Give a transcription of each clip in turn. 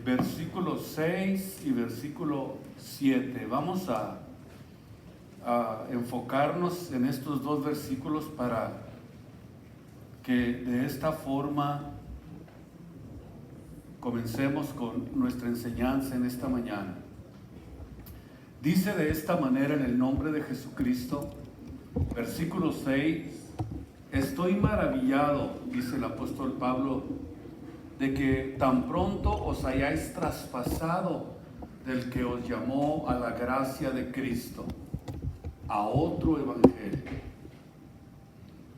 versículo 6 y versículo 7. Vamos a enfocarnos en estos dos versículos para que de esta forma comencemos con nuestra enseñanza en esta mañana. Dice de esta manera en el nombre de Jesucristo, versículo 6, estoy maravillado, dice el apóstol Pablo, de que tan pronto os hayáis traspasado del que os llamó a la gracia de Cristo, a otro evangelio.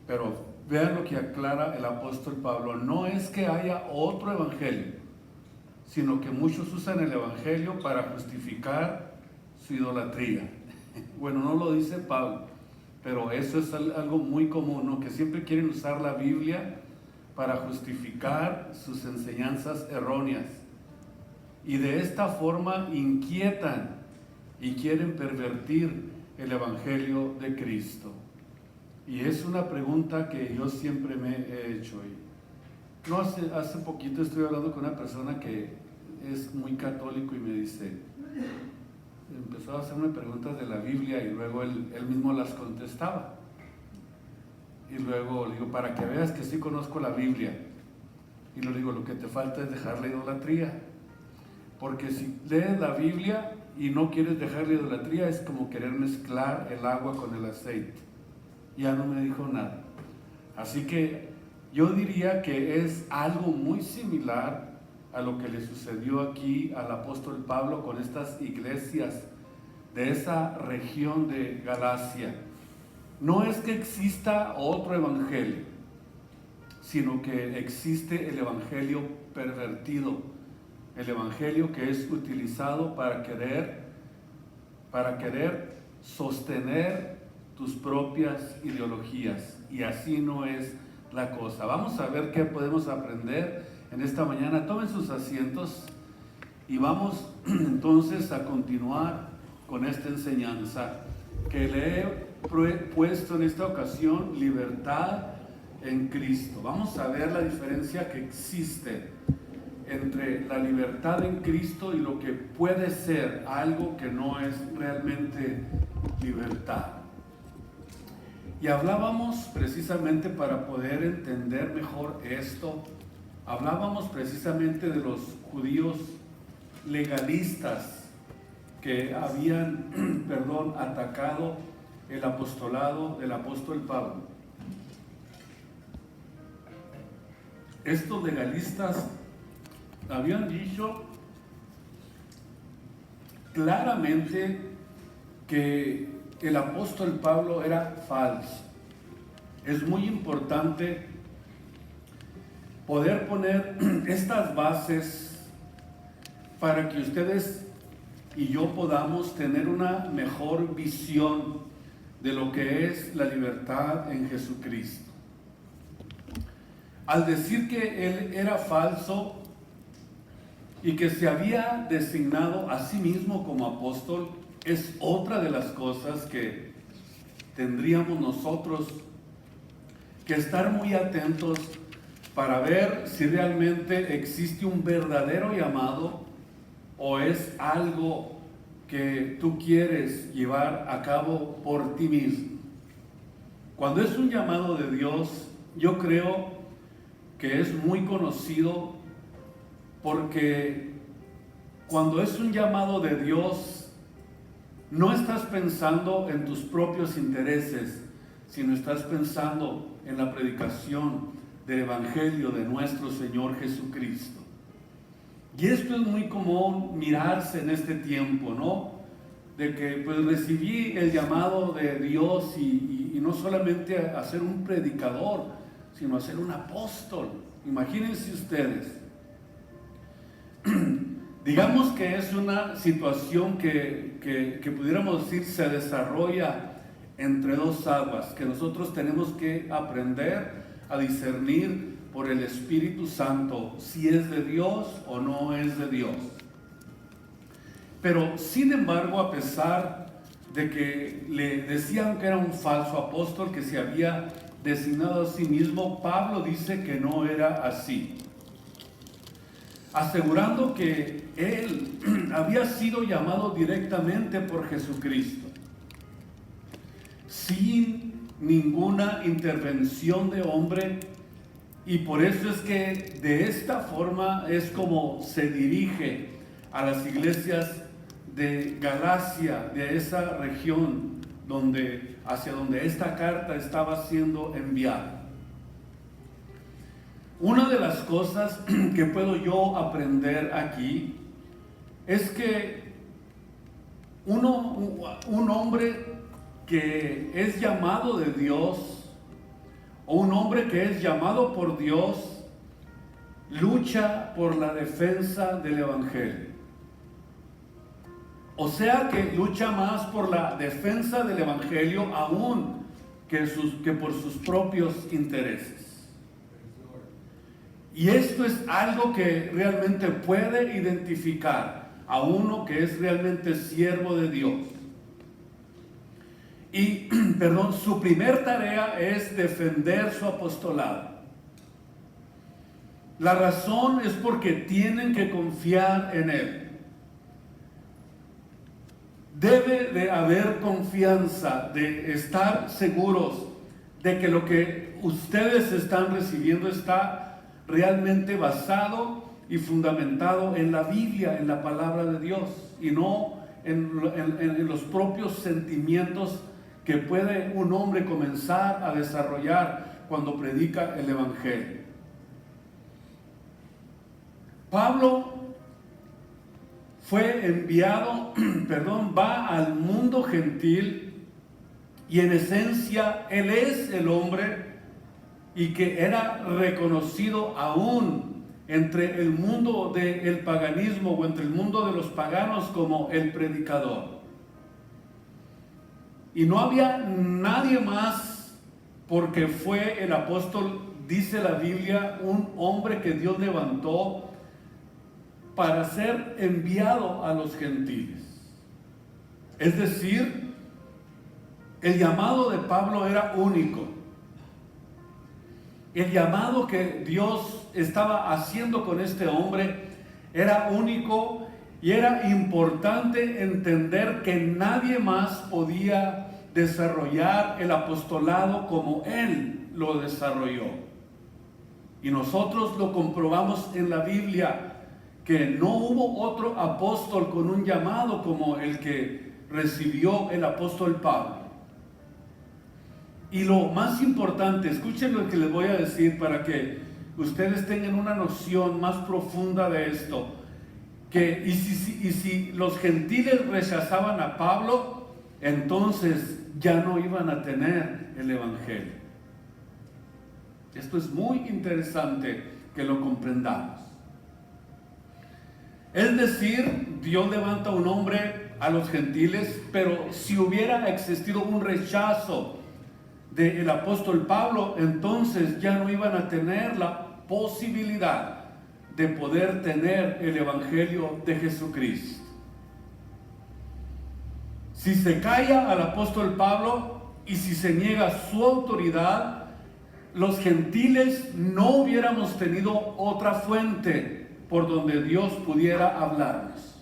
Pero vean lo que aclara el apóstol Pablo, no es que haya otro evangelio, sino que muchos usan el evangelio para justificar su idolatría. Bueno, no lo dice Pablo, pero eso es algo muy común, ¿no? Que siempre quieren usar la Biblia para justificar sus enseñanzas erróneas. Y de esta forma inquietan y quieren pervertir el evangelio de Cristo. Y es una pregunta que yo siempre me he hecho. No hace poquito estuve hablando con una persona que es muy católico y me dice, empezó a hacerme preguntas de la Biblia y luego él mismo las contestaba. Y luego le digo, para que veas que sí conozco la Biblia. Y le digo, lo que te falta es dejar la idolatría. Porque si lees la Biblia y no quieres dejar la idolatría, es como querer mezclar el agua con el aceite. Ya no me dijo nada. Así que yo diría que es algo muy similar a lo que le sucedió aquí al apóstol Pablo con estas iglesias de esa región de Galacia. No es que exista otro evangelio, sino que existe el evangelio pervertido, el evangelio que es utilizado para querer sostener tus propias ideologías, y así no es la cosa. Vamos a ver qué podemos aprender en esta mañana. Tomen sus asientos y vamos entonces a continuar con esta enseñanza que le he puesto en esta ocasión, libertad en Cristo. Vamos a ver la diferencia que existe entre la libertad en Cristo y lo que puede ser algo que no es realmente libertad. Y hablábamos precisamente, para poder entender mejor esto, hablábamos precisamente de los judíos legalistas que habían, atacado el apostolado del apóstol Pablo. Estos legalistas habían dicho claramente que el apóstol Pablo era falso. Es muy importante poder poner estas bases para que ustedes y yo podamos tener una mejor visión de lo que es la libertad en Jesucristo. Al decir que él era falso y que se había designado a sí mismo como apóstol, es otra de las cosas que tendríamos nosotros que estar muy atentos para ver si realmente existe un verdadero llamado o es algo que tú quieres llevar a cabo por ti mismo. Cuando es un llamado de Dios, yo creo que es muy conocido, porque cuando es un llamado de Dios, no estás pensando en tus propios intereses, sino estás pensando en la predicación del Evangelio de nuestro Señor Jesucristo. Y esto es muy común mirarse en este tiempo, ¿no? De que pues recibí el llamado de Dios y no solamente a ser un predicador, sino a ser un apóstol. Imagínense ustedes. Digamos que es una situación que pudiéramos decir se desarrolla entre dos aguas, que nosotros tenemos que aprender a discernir por el Espíritu Santo si es de Dios o no es de Dios. Pero sin embargo, a pesar de que le decían que era un falso apóstol, que se había designado a sí mismo, Pablo dice que no era así. asegurando que él había sido llamado directamente por Jesucristo, sin ninguna intervención de hombre, y por eso es que de esta forma es como se dirige a las iglesias de Galacia, de esa región hacia donde esta carta estaba siendo enviada. Una de las cosas que puedo yo aprender aquí es que un hombre que es llamado de Dios, o un hombre que es llamado por Dios, lucha por la defensa del evangelio. O sea que lucha más por la defensa del evangelio aún que por sus propios intereses. Y esto es algo que realmente puede identificar a uno que es realmente siervo de Dios. Y, su primer tarea es defender su apostolado. La razón es porque tienen que confiar en él. Debe de haber confianza, de estar seguros de que lo que ustedes están recibiendo está realmente basado y fundamentado en la Biblia, en la palabra de Dios, y no en los propios sentimientos que puede un hombre comenzar a desarrollar cuando predica el evangelio. Pablo fue enviado, va al mundo gentil, y en esencia él es el hombre y que era reconocido aún entre el mundo del paganismo o entre el mundo de los paganos como el predicador. Y no había nadie más, porque fue el apóstol, dice la Biblia, un hombre que Dios levantó para ser enviado a los gentiles. Es decir, el llamado de Pablo era único. El llamado que Dios estaba haciendo con este hombre era único, y era importante entender que nadie más podía desarrollar el apostolado como él lo desarrolló. Y nosotros lo comprobamos en la Biblia, que no hubo otro apóstol con un llamado como el que recibió el apóstol Pablo. Y lo más importante, escuchen lo que les voy a decir para que ustedes tengan una noción más profunda de esto, y si los gentiles rechazaban a Pablo, entonces ya no iban a tener el evangelio. Esto es muy interesante que lo comprendamos. Es decir, Dios levanta un hombre a los gentiles, pero si hubiera existido un rechazo del apóstol Pablo, entonces ya no iban a tener la posibilidad de poder tener el evangelio de Jesucristo. Si se calla al apóstol Pablo y si se niega su autoridad, los gentiles no hubiéramos tenido otra fuente por donde Dios pudiera hablarnos.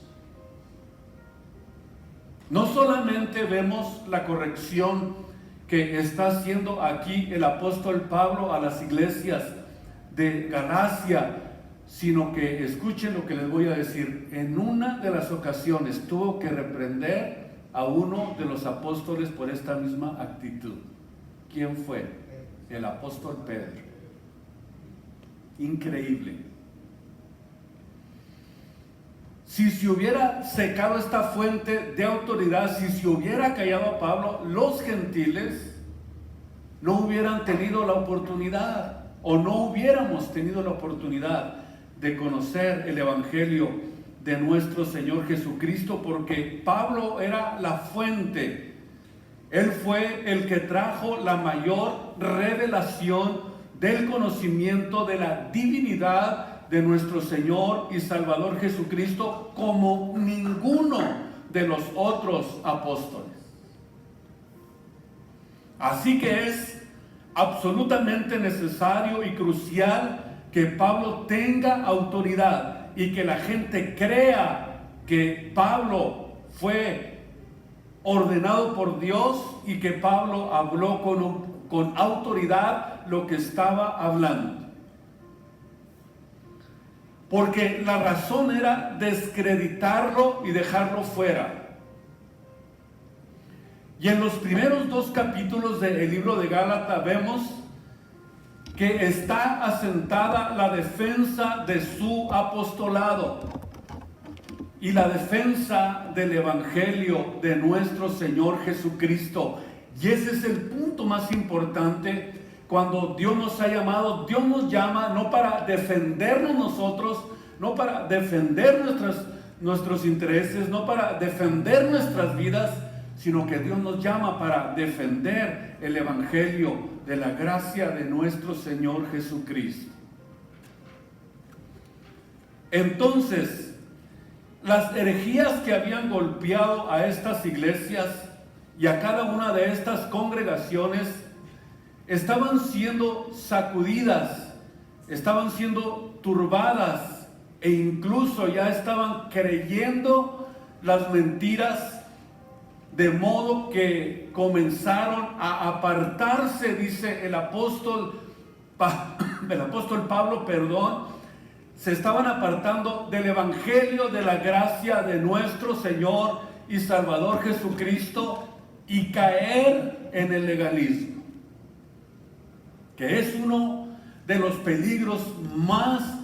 No solamente vemos la corrección que está haciendo aquí el apóstol Pablo a las iglesias de Galacia, sino que escuchen lo que les voy a decir. En una de las ocasiones tuvo que reprender a uno de los apóstoles por esta misma actitud. ¿Quién fue? El apóstol Pedro. Increíble. Si se hubiera secado esta fuente de autoridad, si se hubiera callado a Pablo, los gentiles no hubieran tenido la oportunidad, o no hubiéramos tenido la oportunidad de conocer el evangelio de nuestro Señor Jesucristo, porque Pablo era la fuente. Él fue el que trajo la mayor revelación del conocimiento de la divinidad de nuestro Señor y Salvador Jesucristo, como ninguno de los otros apóstoles. Así que es absolutamente necesario y crucial que Pablo tenga autoridad y que la gente crea que Pablo fue ordenado por Dios y que Pablo habló con autoridad lo que estaba hablando. Porque la razón era descreditarlo y dejarlo fuera. Y en los primeros 2 capítulos del libro de Gálatas vemos que está asentada la defensa de su apostolado y la defensa del evangelio de nuestro Señor Jesucristo. Y ese es el punto más importante. Cuando Dios nos ha llamado, Dios nos llama no para defendernos nosotros, no para defender nuestros intereses, no para defender nuestras vidas, sino que Dios nos llama para defender el evangelio de la gracia de nuestro Señor Jesucristo. Entonces, las herejías que habían golpeado a estas iglesias y a cada una de estas congregaciones estaban siendo sacudidas, estaban siendo turbadas e incluso ya estaban creyendo las mentiras, de modo que comenzaron a apartarse, dice el apóstol Pablo, se estaban apartando del evangelio de la gracia de nuestro Señor y Salvador Jesucristo y caer en el legalismo, que es uno de los peligros más,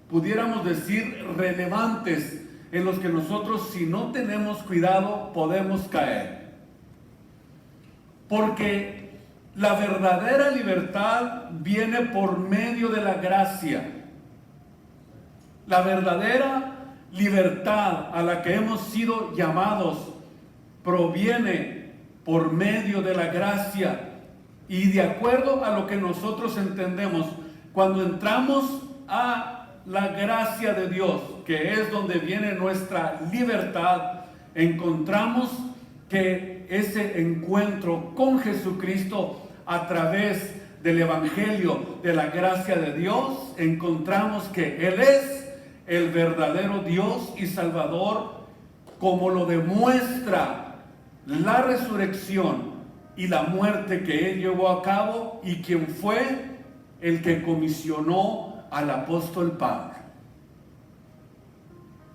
pudiéramos decir, relevantes en los que nosotros, si no tenemos cuidado, podemos caer. Porque la verdadera libertad viene por medio de la gracia. La verdadera libertad a la que hemos sido llamados proviene por medio de la gracia. Y de acuerdo a lo que nosotros entendemos, cuando entramos a la gracia de Dios, que es donde viene nuestra libertad, encontramos que ese encuentro con Jesucristo a través del evangelio de la gracia de Dios, encontramos que Él es el verdadero Dios y Salvador, como lo demuestra la resurrección y la muerte que Él llevó a cabo y quien fue el que comisionó al apóstol Pablo.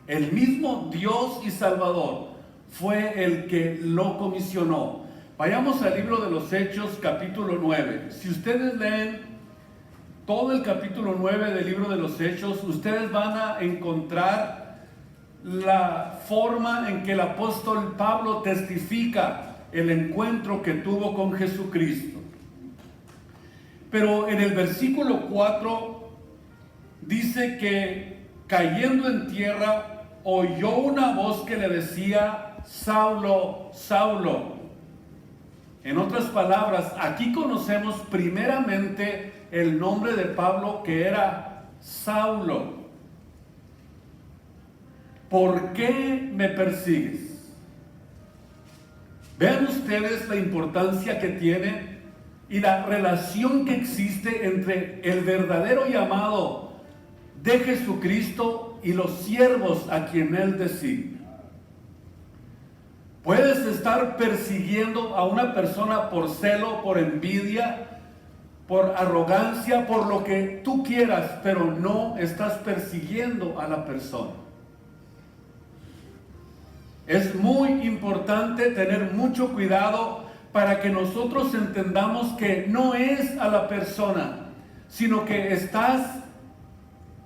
El mismo Dios y Salvador fue el que lo comisionó. Vayamos al libro de los Hechos, capítulo 9. Si ustedes leen todo el capítulo 9 del libro de los Hechos, ustedes van a encontrar la forma en que el apóstol Pablo testifica el encuentro que tuvo con Jesucristo. Pero en el versículo 4 dice que cayendo en tierra oyó una voz que le decía: Saulo, Saulo. En otras palabras, aquí conocemos primeramente el nombre de Pablo, que era Saulo. ¿Por qué me persigues? Vean ustedes la importancia que tiene y la relación que existe entre el verdadero llamado de Jesucristo y los siervos a quien Él designa. Puedes estar persiguiendo a una persona por celo, por envidia, por arrogancia, por lo que tú quieras, pero no estás persiguiendo a la persona. Es muy importante tener mucho cuidado para que nosotros entendamos que no es a la persona, sino que estás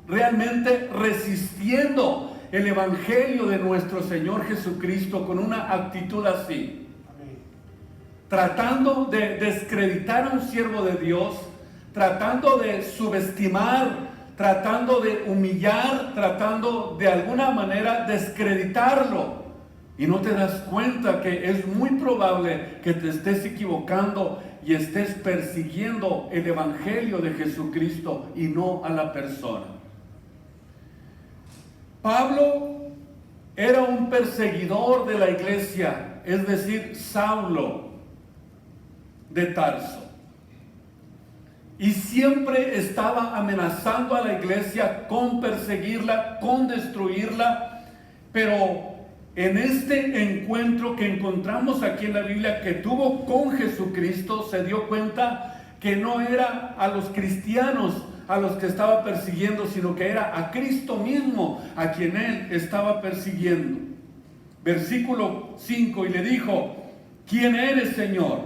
realmente resistiendo el evangelio de nuestro Señor Jesucristo con una actitud así. Amén. Tratando de descreditar a un siervo de Dios, tratando de subestimar, tratando de humillar, tratando de alguna manera descreditarlo. Y no te das cuenta que es muy probable que te estés equivocando y estés persiguiendo el evangelio de Jesucristo y no a la persona. Pablo era un perseguidor de la iglesia, es decir, Saulo de Tarso. y siempre estaba amenazando a la iglesia con perseguirla, con destruirla. Pero en este encuentro que encontramos aquí en la Biblia que tuvo con Jesucristo, se dio cuenta que no era a los cristianos a los que estaba persiguiendo, sino que era a Cristo mismo a quien él estaba persiguiendo. Versículo 5, y le dijo: ¿quién eres, Señor?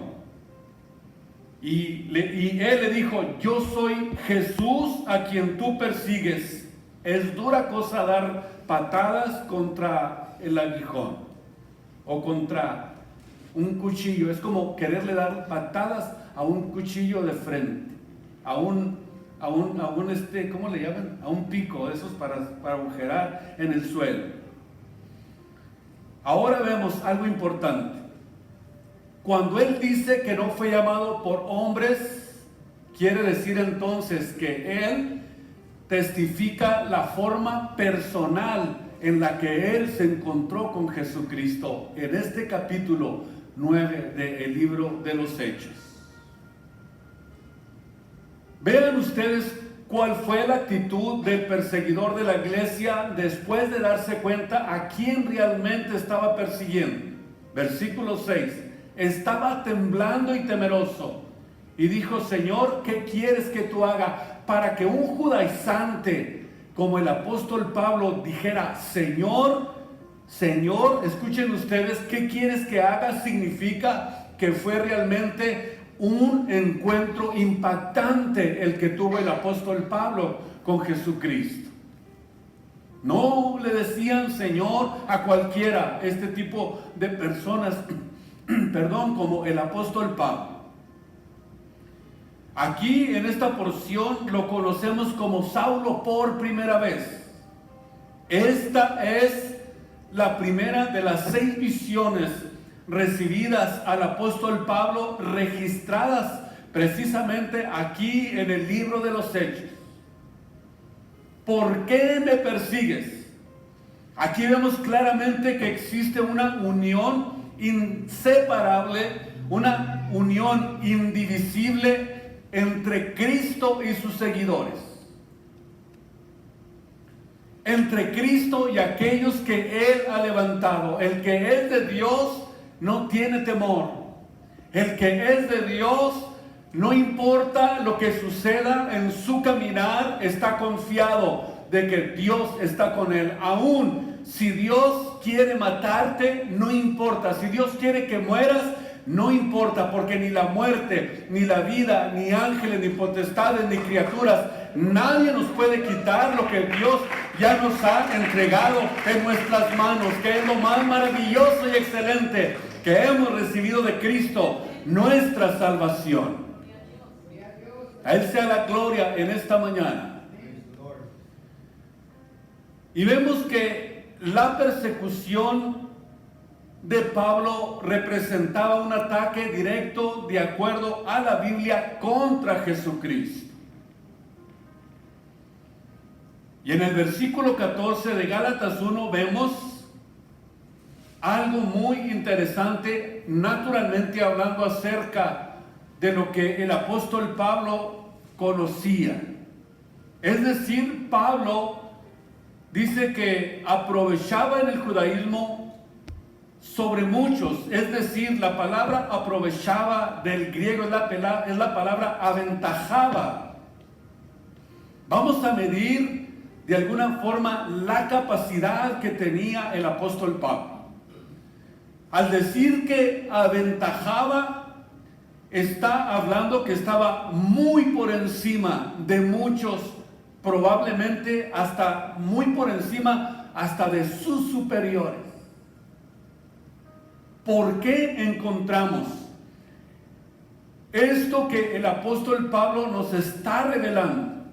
Y él le dijo: yo soy Jesús a quien tú persigues. Es dura cosa dar patadas contra el aguijón o contra un cuchillo. Es como quererle dar patadas a un cuchillo de frente, a un ¿cómo le llaman? A un pico, esos para agujerar en el suelo. Ahora vemos algo importante. Cuando él dice que no fue llamado por hombres, quiere decir entonces que él testifica la forma personal en la que él se encontró con Jesucristo en este capítulo 9 del libro de los Hechos. Vean ustedes cuál fue la actitud del perseguidor de la iglesia después de darse cuenta a quién realmente estaba persiguiendo. Versículo 6. Estaba temblando y temeroso y dijo: Señor, ¿qué quieres que tú haga? Para que un judaizante como el apóstol Pablo dijera: Señor, Señor, escuchen ustedes, ¿qué quieres que haga? Significa que fue realmente un encuentro impactante el que tuvo el apóstol Pablo con Jesucristo. No le decían Señor a cualquiera, este tipo de personas, como el apóstol Pablo. Aquí en esta porción lo conocemos como Saulo por primera vez. Esta es la primera de las 6 visiones recibidas al apóstol Pablo, registradas precisamente aquí en el libro de los Hechos. ¿Por qué me persigues? Aquí vemos claramente que existe una unión inseparable, una unión indivisible entre Cristo y sus seguidores. Entre Cristo y aquellos que Él ha levantado. El que es de Dios no tiene temor. El que es de Dios, no importa lo que suceda en su caminar, está confiado de que Dios está con él. Aún si Dios quiere matarte, no importa. Si Dios quiere que mueras, no importa, porque ni la muerte, ni la vida, ni ángeles, ni potestades, ni criaturas, nadie nos puede quitar lo que Dios ya nos ha entregado en nuestras manos, que es lo más maravilloso y excelente que hemos recibido de Cristo, nuestra salvación. A Él sea la gloria en esta mañana. Y vemos que la persecución de Pablo representaba un ataque directo, de acuerdo a la Biblia, contra Jesucristo. Y en el versículo 14 de Gálatas 1 vemos algo muy interesante, naturalmente hablando acerca de lo que el apóstol Pablo conocía. Es decir, Pablo dice que aprovechaba en el judaísmo sobre muchos. Es decir, la palabra aprovechaba del griego es la palabra aventajaba. Vamos a medir de alguna forma la capacidad que tenía el apóstol Pablo. Al decir que aventajaba, está hablando que estaba muy por encima de muchos, probablemente hasta muy por encima hasta de sus superiores. ¿Por qué encontramos esto que el apóstol Pablo nos está revelando?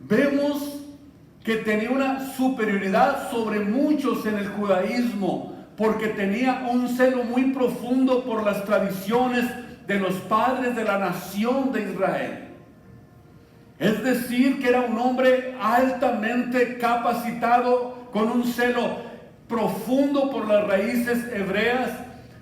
Vemos que tenía una superioridad sobre muchos en el judaísmo, porque tenía un celo muy profundo por las tradiciones de los padres de la nación de Israel. Es decir, que era un hombre altamente capacitado, con un celo profundo por las raíces hebreas,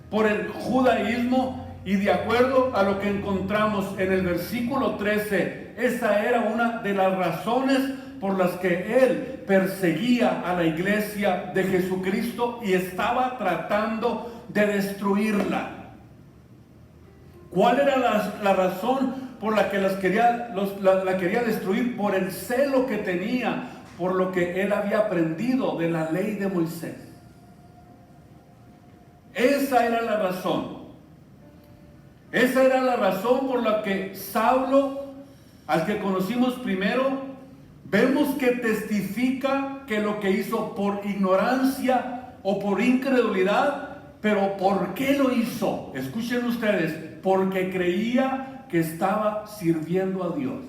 por el judaísmo, Y de acuerdo a lo que encontramos en el versículo 13, esa era una de las razones por las que él perseguía a la iglesia de Jesucristo y estaba tratando de destruirla. ¿Cuál era la razón por la que la quería destruir? Por el celo que tenía, por lo que él había aprendido de la ley de Moisés. Esa era la razón. Esa era la razón por la que Saulo, al que conocimos primero, vemos que testifica que lo que hizo por ignorancia o por incredulidad, pero ¿por qué lo hizo? Escuchen ustedes, porque creía que estaba sirviendo a Dios.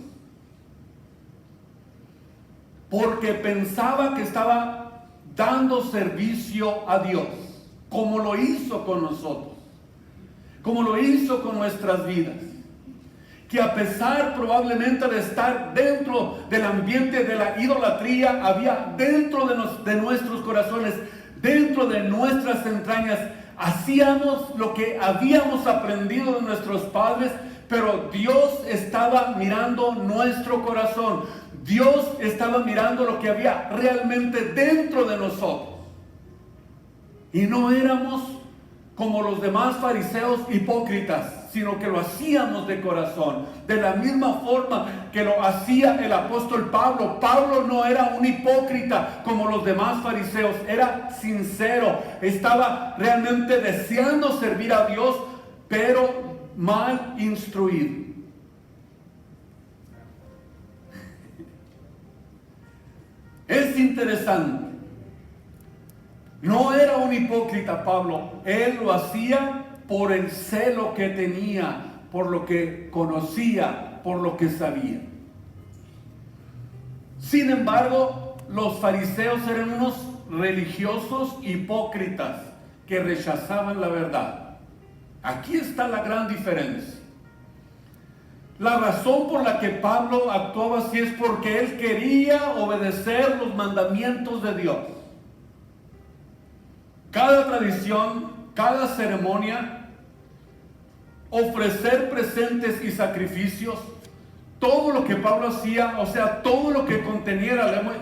Porque pensaba que estaba dando servicio a Dios, como lo hizo con nosotros, como lo hizo con nuestras vidas. Que a pesar probablemente de estar dentro del ambiente de la idolatría, había dentro de nuestros corazones, dentro de nuestras entrañas, hacíamos lo que habíamos aprendido de nuestros padres, pero Dios estaba mirando nuestro corazón. Dios estaba mirando lo que había realmente dentro de nosotros. Y no éramos como los demás fariseos hipócritas, sino que lo hacíamos de corazón, de la misma forma que lo hacía el apóstol Pablo. Pablo no era un hipócrita como los demás fariseos, era sincero, estaba realmente deseando servir a Dios, pero mal instruido. Es interesante. No era un hipócrita Pablo, él lo hacía por el celo que tenía, por lo que conocía, por lo que sabía. Sin embargo, los fariseos eran unos religiosos hipócritas que rechazaban la verdad. Aquí está la gran diferencia. La razón por la que Pablo actuaba así es porque él quería obedecer los mandamientos de Dios. Cada tradición, cada ceremonia, ofrecer presentes y sacrificios, todo lo que Pablo hacía, o sea, todo lo que contenía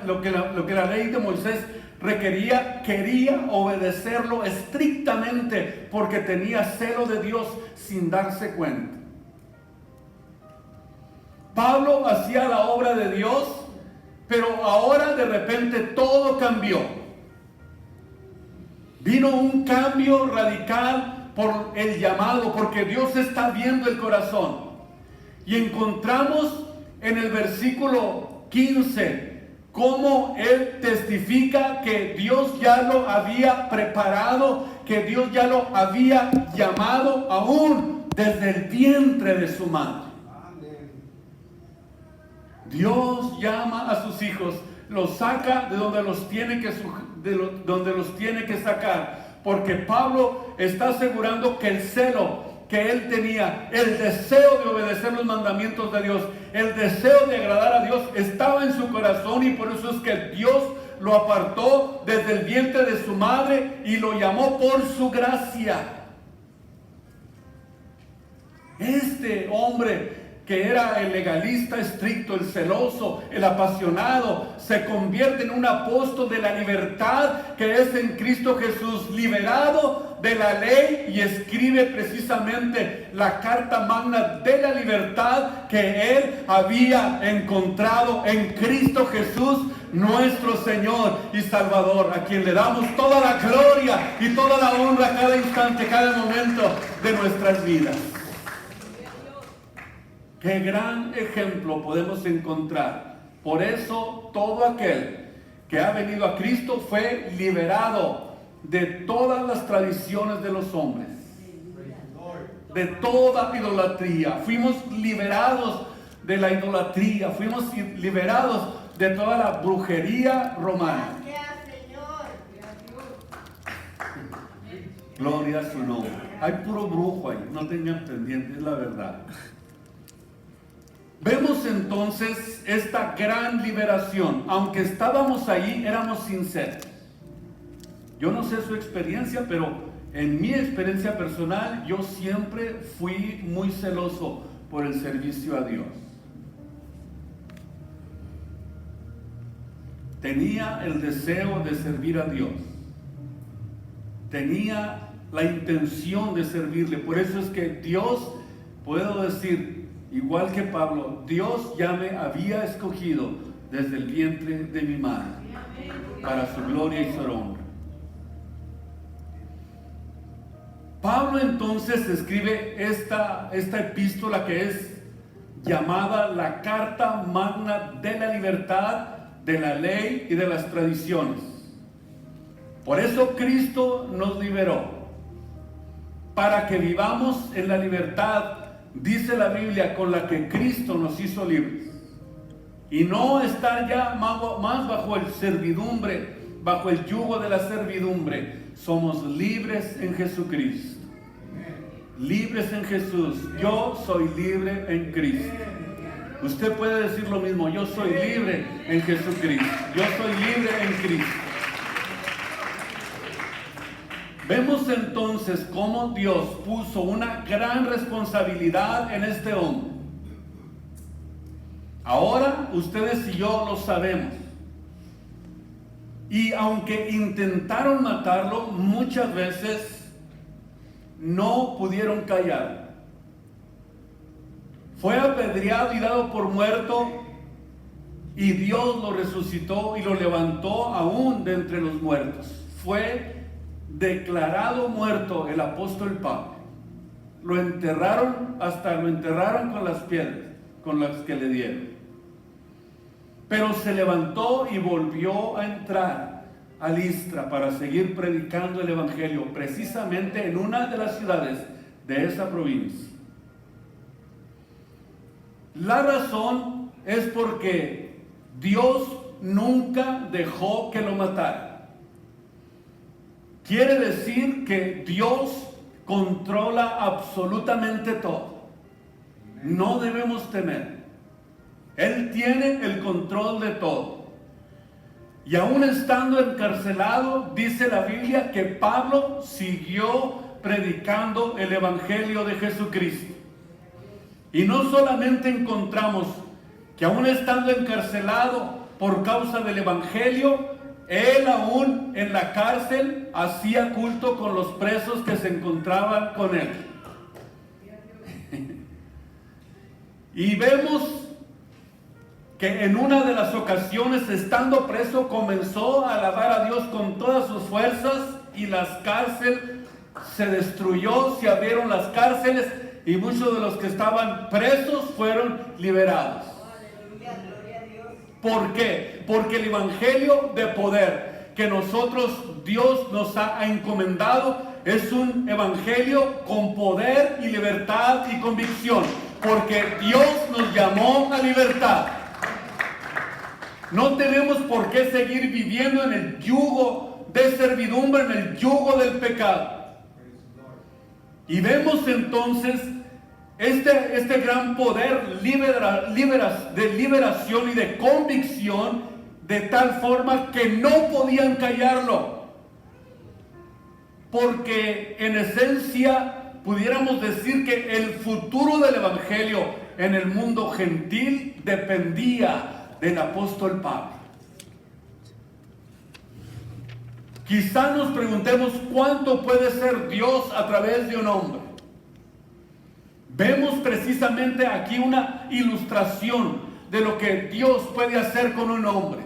lo que la ley de Moisés requería, quería obedecerlo estrictamente porque tenía celo de Dios sin darse cuenta. Pablo hacía la obra de Dios, pero ahora de repente todo cambió. Vino un cambio radical por el llamado, porque Dios está viendo el corazón. Y encontramos en el versículo 15 cómo él testifica que Dios ya lo había preparado, que Dios ya lo había llamado aún desde el vientre de su madre. Dios llama a sus hijos, los saca de donde los tiene que sacar, porque Pablo está asegurando que el celo que él tenía, el deseo de obedecer los mandamientos de Dios, el deseo de agradar a Dios estaba en su corazón, y por eso es que Dios lo apartó desde el vientre de su madre y lo llamó por su gracia. Este hombre que era el legalista estricto, el celoso, el apasionado, se convierte en un apóstol de la libertad que es en Cristo Jesús, liberado de la ley, y escribe precisamente la carta magna de la libertad que él había encontrado en Cristo Jesús, nuestro Señor y Salvador, a quien le damos toda la gloria y toda la honra cada instante, cada momento de nuestras vidas. Qué gran ejemplo podemos encontrar. Por eso todo aquel que ha venido a Cristo fue liberado de todas las tradiciones de los hombres, de toda idolatría. Fuimos liberados de la idolatría, fuimos liberados de toda la brujería romana. Gloria a su nombre. Hay puro brujo ahí, no tengan pendiente, es la verdad. Vemos entonces esta gran liberación. Aunque estábamos ahí, éramos sinceros. Yo no sé su experiencia, pero en mi experiencia personal, yo siempre fui muy celoso por el servicio a Dios. Tenía el deseo de servir a Dios. Tenía la intención de servirle. Por eso es que Dios, puedo decir, igual que Pablo, Dios ya me había escogido desde el vientre de mi madre para su gloria y su honra. Pablo entonces escribe esta epístola que es llamada la Carta Magna de la Libertad, de la ley y de las tradiciones. Por eso Cristo nos liberó, para que vivamos en la libertad, dice la Biblia, con la que Cristo nos hizo libres, y no estar ya más bajo el servidumbre, bajo el yugo de la servidumbre. Somos libres en Jesucristo, libres en Jesús. Yo soy libre en Cristo. Usted puede decir lo mismo: yo soy libre en Jesucristo, yo soy libre en Cristo. Vemos entonces cómo Dios puso una gran responsabilidad en este hombre. Ahora ustedes y yo lo sabemos. Y aunque intentaron matarlo, muchas veces no pudieron callar. Fue apedreado y dado por muerto, y Dios lo resucitó y lo levantó aún de entre los muertos. Fue declarado muerto el apóstol Pablo. Lo enterraron con las piedras con las que le dieron. Pero se levantó y volvió a entrar a Listra para seguir predicando el evangelio, precisamente en una de las ciudades de esa provincia. La razón es porque Dios nunca dejó que lo matara. Quiere decir que Dios controla absolutamente todo. No debemos temer. Él tiene el control de todo. Y aún estando encarcelado, dice la Biblia que Pablo siguió predicando el evangelio de Jesucristo. Y no solamente encontramos que aún estando encarcelado por causa del evangelio, él aún en la cárcel hacía culto con los presos que se encontraban con él. Y vemos que en una de las ocasiones, estando preso, comenzó a alabar a Dios con todas sus fuerzas, y las cárceles se destruyó, se abrieron las cárceles, y muchos de los que estaban presos fueron liberados. ¿Por qué? Porque el evangelio de poder que Dios nos ha encomendado es un evangelio con poder y libertad y convicción, porque Dios nos llamó a libertad. No tenemos por qué seguir viviendo en el yugo de servidumbre, en el yugo del pecado. Y vemos entonces este gran poder de liberación y de convicción, de tal forma que no podían callarlo. Porque en esencia pudiéramos decir que el futuro del evangelio en el mundo gentil dependía del apóstol Pablo. Quizá nos preguntemos cuánto puede ser Dios a través de un hombre. Vemos precisamente aquí una ilustración de lo que Dios puede hacer con un hombre.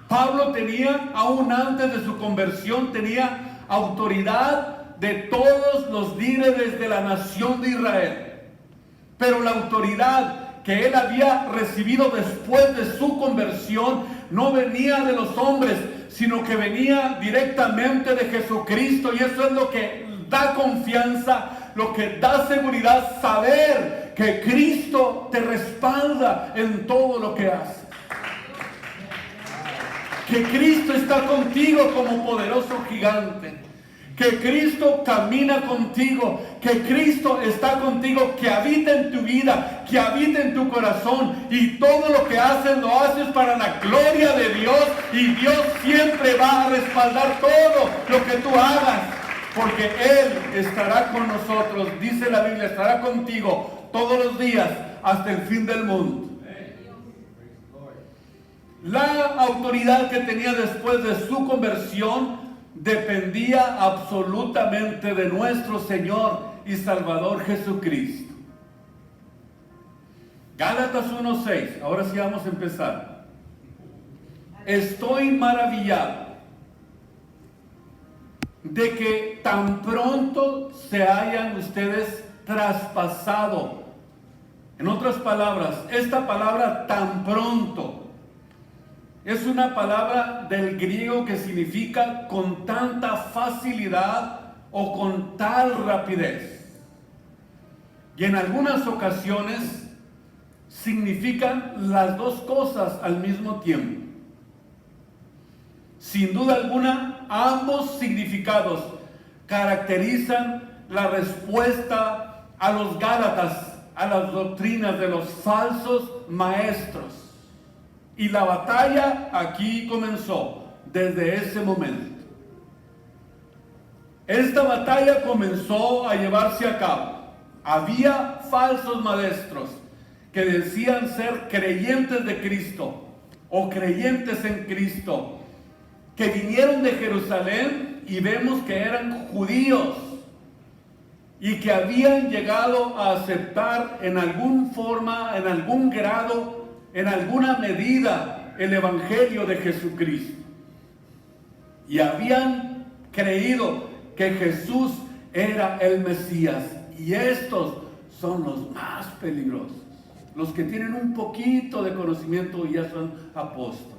Pablo tenía, aún antes de su conversión, tenía autoridad de todos los líderes de la nación de Israel. Pero la autoridad que él había recibido después de su conversión no venía de los hombres, sino que venía directamente de Jesucristo. Y eso es lo que da confianza, lo que da seguridad, saber que Cristo te respalda en todo lo que haces. Que Cristo está contigo como poderoso gigante. Que Cristo camina contigo, que Cristo está contigo, que habita en tu vida, que habita en tu corazón, y todo lo que haces lo haces para la gloria de Dios, y Dios siempre va a respaldar todo lo que tú hagas. porque Él estará con nosotros, dice la Biblia, estará contigo todos los días hasta el fin del mundo. La autoridad que tenía después de su conversión dependía absolutamente de nuestro Señor y Salvador Jesucristo. Gálatas 1:6, ahora sí vamos a empezar. Estoy maravillado de que tan pronto se hayan ustedes traspasado. En otras palabras, esta palabra tan pronto es una palabra del griego que significa con tanta facilidad o con tal rapidez. Y en algunas ocasiones significan las dos cosas al mismo tiempo. Sin duda alguna, ambos significados caracterizan la respuesta a los Gálatas, a las doctrinas de los falsos maestros. Y la batalla aquí comenzó desde ese momento. Esta batalla comenzó a llevarse a cabo. Había falsos maestros que decían ser creyentes de Cristo o creyentes en Cristo, que vinieron de Jerusalén y vemos que eran judíos y que habían llegado a aceptar en alguna forma, en algún grado, en alguna medida el Evangelio de Jesucristo. Y habían creído que Jesús era el Mesías. Y estos son los más peligrosos. Los que tienen un poquito de conocimiento y ya son apóstoles.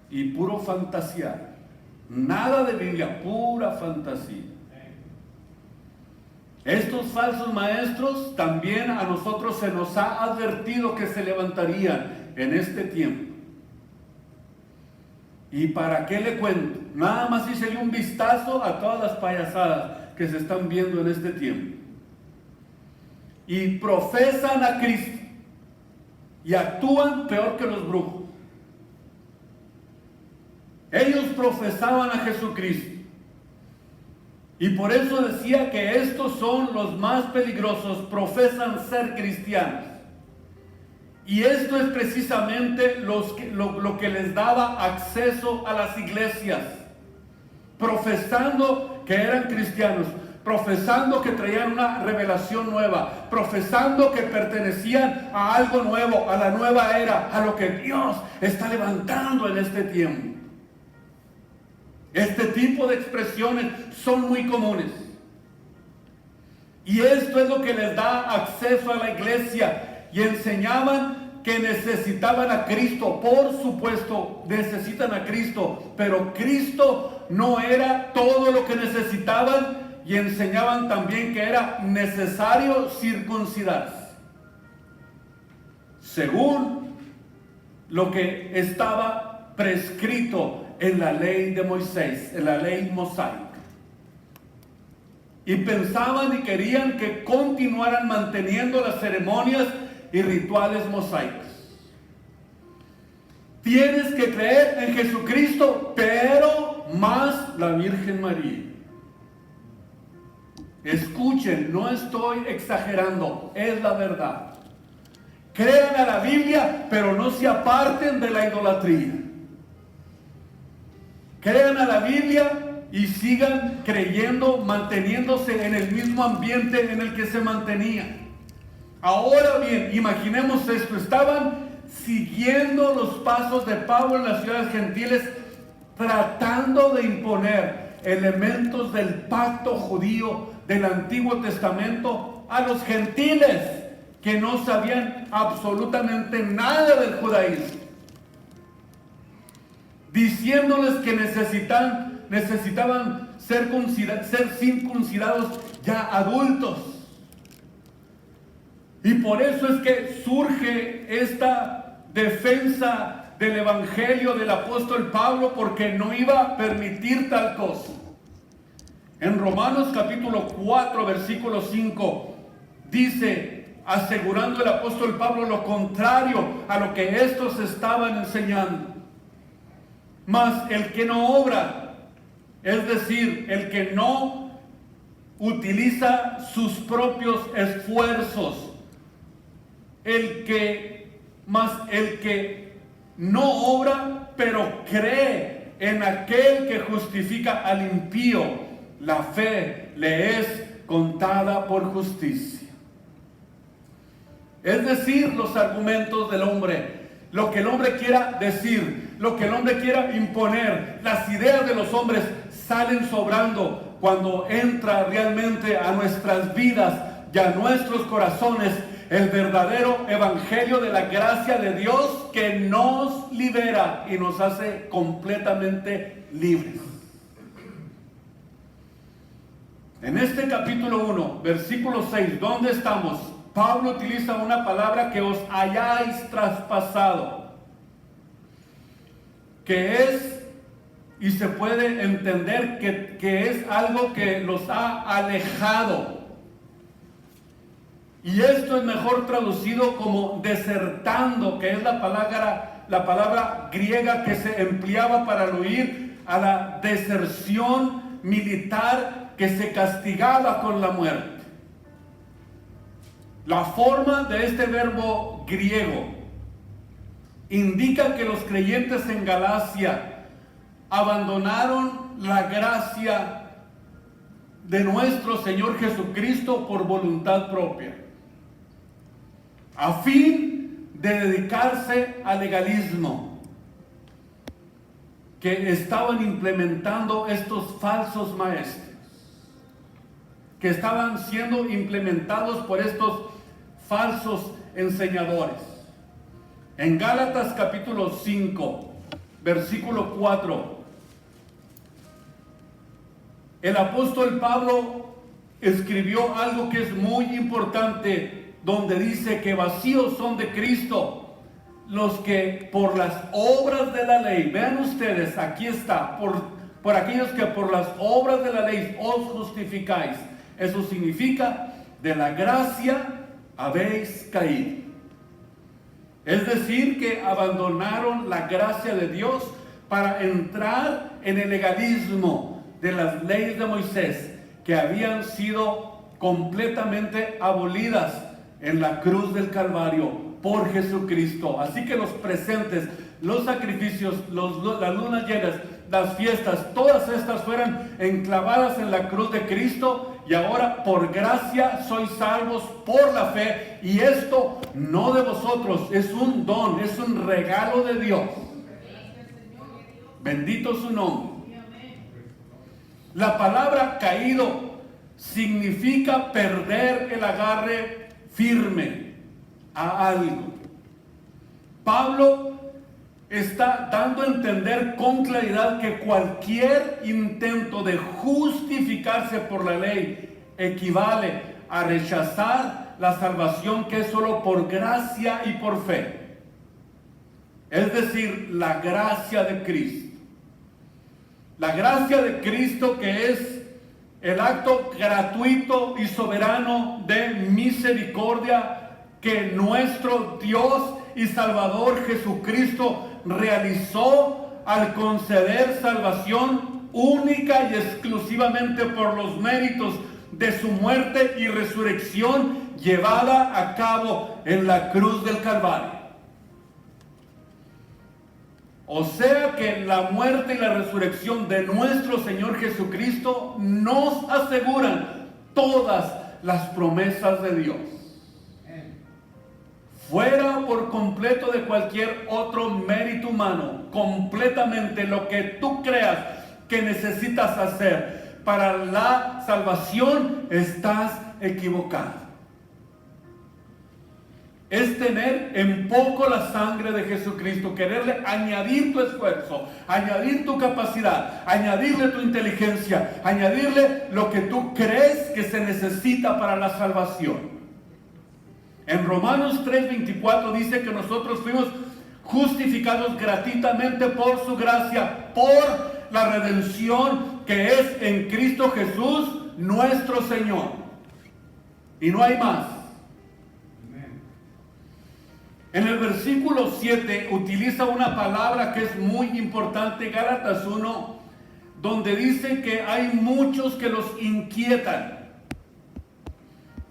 Y puro fantasía. Nada de Biblia, pura fantasía. Estos falsos maestros también a nosotros se nos ha advertido que se levantarían en este tiempo. ¿Y para qué le cuento? Nada más hice un vistazo a todas las payasadas que se están viendo en este tiempo. Y profesan a Cristo y actúan peor que los brujos. Ellos profesaban a Jesucristo. Y por eso decía que estos son los más peligrosos, profesan ser cristianos. Y esto es precisamente lo que les daba acceso a las iglesias, profesando que eran cristianos, profesando que traían una revelación nueva, profesando que pertenecían a algo nuevo, a la nueva era, a lo que Dios está levantando en este tiempo. Este tipo de expresiones son muy comunes. Y esto es lo que les da acceso a la iglesia. Y enseñaban que necesitaban a Cristo. Por supuesto, necesitan a Cristo. Pero Cristo no era todo lo que necesitaban. Y enseñaban también que era necesario circuncidarse, según lo que estaba prescrito en la ley de Moisés, en la ley mosaica. Y pensaban y querían que continuaran manteniendo las ceremonias y rituales mosaicos. Tienes que creer en Jesucristo, pero más la Virgen María. Escuchen, no estoy exagerando, es la verdad. Crean a la Biblia, pero no se aparten de la idolatría. Crean a la Biblia y sigan creyendo, manteniéndose en el mismo ambiente en el que se mantenían. Ahora bien, imaginemos esto, estaban siguiendo los pasos de Pablo en las ciudades gentiles, tratando de imponer elementos del pacto judío del Antiguo Testamento a los gentiles que no sabían absolutamente nada del judaísmo, diciéndoles que necesitaban ser circuncidados ya adultos. Y por eso es que surge esta defensa del evangelio del apóstol Pablo, porque no iba a permitir tal cosa. En Romanos capítulo 4 versículo 5 dice, asegurando el apóstol Pablo lo contrario a lo que estos estaban enseñando: mas el que no obra es decir, el que no utiliza sus propios esfuerzos, el que no obra, pero cree en aquel que justifica al impío, la fe le es contada por justicia. Es decir, los argumentos del hombre, lo que el hombre quiera decir, lo que el hombre quiera imponer, las ideas de los hombres salen sobrando cuando entra realmente a nuestras vidas y a nuestros corazones el verdadero evangelio de la gracia de Dios, que nos libera y nos hace completamente libres. En este capítulo 1, versículo 6, ¿dónde estamos? Pablo utiliza una palabra, que os hayáis traspasado, que es, y se puede entender que es algo que los ha alejado. Y esto es mejor traducido como desertando, que es la palabra griega que se empleaba para aludir a la deserción militar que se castigaba con la muerte. La forma de este verbo griego indica que los creyentes en Galacia abandonaron la gracia de nuestro Señor Jesucristo por voluntad propia, a fin de dedicarse al legalismo que estaban implementando estos falsos maestros, que estaban siendo implementados por estos falsos enseñadores. En Gálatas capítulo 5, versículo 4, el apóstol Pablo escribió algo que es muy importante, donde dice que vacíos son de Cristo los que por las obras de la ley, vean ustedes, aquí está, por aquellos que por las obras de la ley os justificáis. Eso significa, de la gracia habéis caído. Es decir, que abandonaron la gracia de Dios para entrar en el legalismo de las leyes de Moisés, que habían sido completamente abolidas en la cruz del Calvario por Jesucristo. Así que los presentes, los sacrificios, las lunas llenas, las fiestas, todas estas fueron enclavadas en la cruz de Cristo, y ahora por gracia sois salvos por la fe, y esto no de vosotros, es un don, es un regalo de Dios. Bendito su nombre. La palabra caído significa perder el agarre firme a algo. Pablo está dando a entender con claridad que cualquier intento de justificarse por la ley equivale a rechazar la salvación, que es solo por gracia y por fe. Es decir, la gracia de Cristo. La gracia de Cristo, que es el acto gratuito y soberano de misericordia que nuestro Dios y Salvador Jesucristo realizó al conceder salvación única y exclusivamente por los méritos de su muerte y resurrección llevada a cabo en la cruz del Calvario. O sea que la muerte y la resurrección de nuestro Señor Jesucristo nos aseguran todas las promesas de Dios. Fuera por completo de cualquier otro mérito humano, completamente lo que tú creas que necesitas hacer para la salvación, estás equivocado. Es tener en poco la sangre de Jesucristo, quererle añadir tu esfuerzo, añadir tu capacidad, añadirle tu inteligencia, añadirle lo que tú crees que se necesita para la salvación. En Romanos 3:24 dice que nosotros fuimos justificados gratuitamente por su gracia, por la redención que es en Cristo Jesús nuestro Señor. Y no hay más. En el versículo 7 utiliza una palabra que es muy importante. Gálatas 1, donde dice que hay muchos que los inquietan.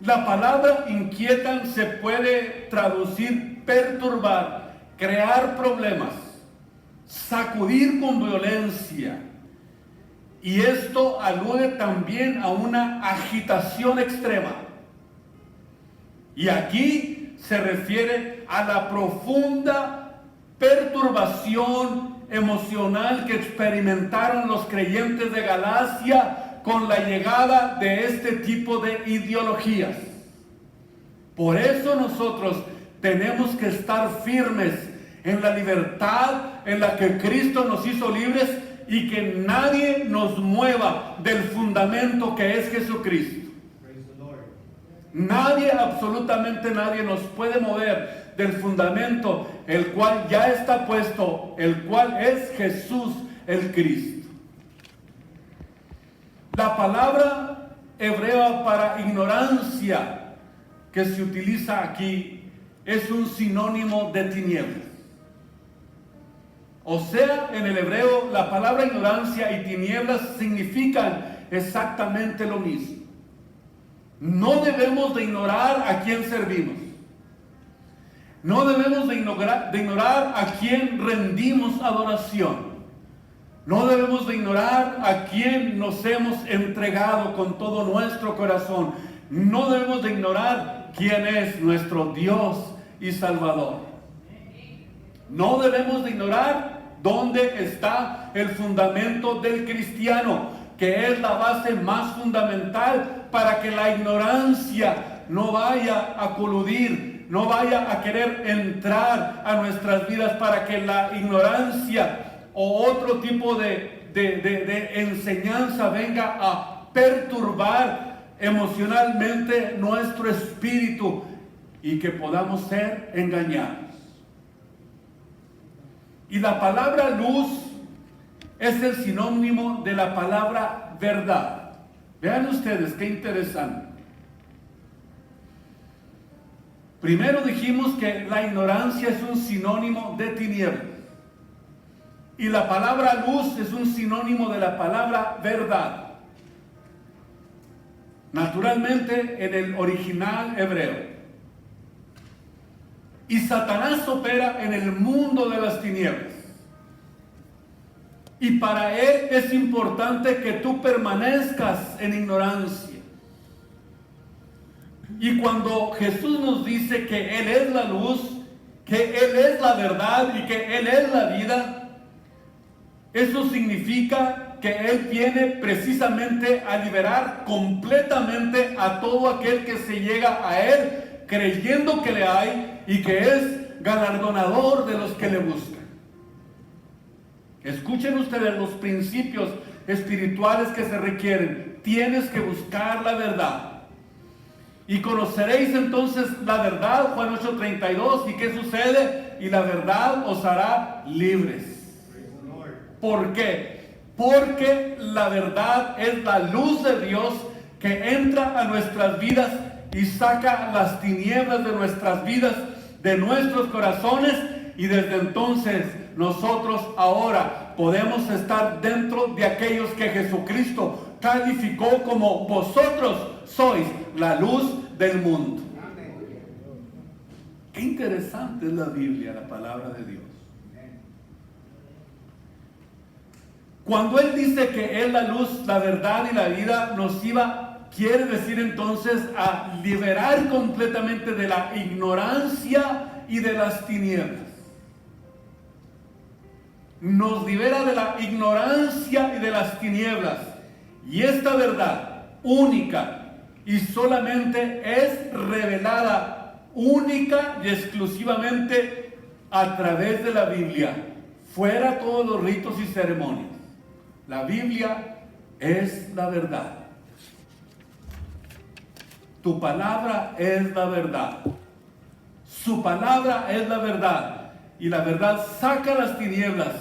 La palabra inquietan se puede traducir perturbar, crear problemas, sacudir con violencia. Y esto alude también a una agitación extrema. Y aquí se refiere a la profunda perturbación emocional que experimentaron los creyentes de Galacia con la llegada de este tipo de ideologías. Por eso nosotros tenemos que estar firmes en la libertad en la que Cristo nos hizo libres y que nadie nos mueva del fundamento que es Jesucristo. Nadie, absolutamente nadie nos puede mover del fundamento el cual ya está puesto, el cual es Jesús el Cristo. La palabra hebrea para ignorancia que se utiliza aquí es un sinónimo de tinieblas. O sea, en el hebreo la palabra ignorancia y tinieblas significan exactamente lo mismo. No debemos de ignorar a quién servimos. No debemos de ignorar a quién rendimos adoración. No debemos de ignorar a quién nos hemos entregado con todo nuestro corazón. No debemos de ignorar quién es nuestro Dios y Salvador. No debemos de ignorar dónde está el fundamento del cristiano, que es la base más fundamental para que la ignorancia no vaya a coludir, no vaya a querer entrar a nuestras vidas, para que la ignorancia o otro tipo de enseñanza venga a perturbar emocionalmente nuestro espíritu y que podamos ser engañados. Y la palabra luz es el sinónimo de la palabra verdad. Vean ustedes qué interesante. Primero dijimos que la ignorancia es un sinónimo de tinieblas. Y la palabra luz es un sinónimo de la palabra verdad. Naturalmente en el original hebreo. Y Satanás opera en el mundo de las tinieblas. Y para él es importante que tú permanezcas en ignorancia. Y cuando Jesús nos dice que Él es la luz, que Él es la verdad y que Él es la vida, eso significa que Él viene precisamente a liberar completamente a todo aquel que se llega a Él creyendo que le hay y que es galardonador de los que le buscan. Escuchen ustedes los principios espirituales que se requieren. Tienes que buscar la verdad. Y conoceréis entonces la verdad, Juan 8:32. ¿Y qué sucede? Y la verdad os hará libres. ¿Por qué? Porque la verdad es la luz de Dios que entra a nuestras vidas y saca las tinieblas de nuestras vidas, de nuestros corazones, y desde entonces nosotros ahora podemos estar dentro de aquellos que Jesucristo calificó como: vosotros sois la luz del mundo. Qué interesante es la Biblia, la palabra de Dios. Cuando Él dice que es la luz, la verdad y la vida, quiere decir entonces a liberar completamente de la ignorancia y de las tinieblas. Nos libera de la ignorancia y de las tinieblas. Y esta verdad única y solamente es revelada única y exclusivamente a través de la Biblia, fuera todos los ritos y ceremonias. La Biblia es la verdad. Tu palabra es la verdad. Su palabra es la verdad. Y la verdad saca las tinieblas.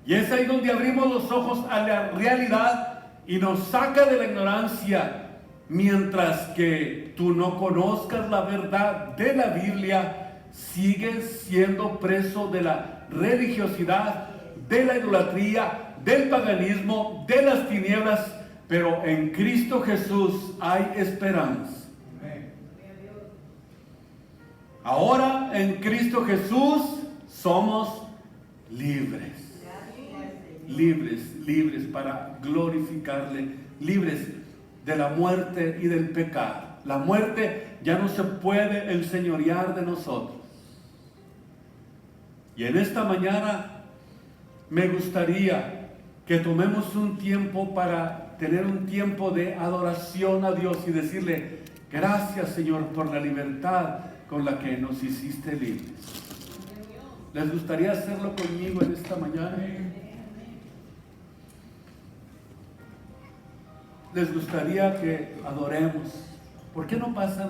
Y es ahí donde abrimos los ojos a la realidad y nos saca de la ignorancia. Mientras que tú no conozcas la verdad de la Biblia, sigues siendo preso de la religiosidad, de la idolatría, del paganismo, de las tinieblas, pero en Cristo Jesús hay esperanza. Ahora en Cristo Jesús somos libres. Libres para glorificarle, libres de la muerte y del pecado. La muerte ya no se puede enseñorear de nosotros. Y en esta mañana me gustaría que tomemos un tiempo para tener un tiempo de adoración a Dios y decirle: gracias, Señor, por la libertad con la que nos hiciste libres. ¿Les gustaría hacerlo conmigo en esta mañana? ¿Les gustaría que adoremos? ¿Por qué no pasan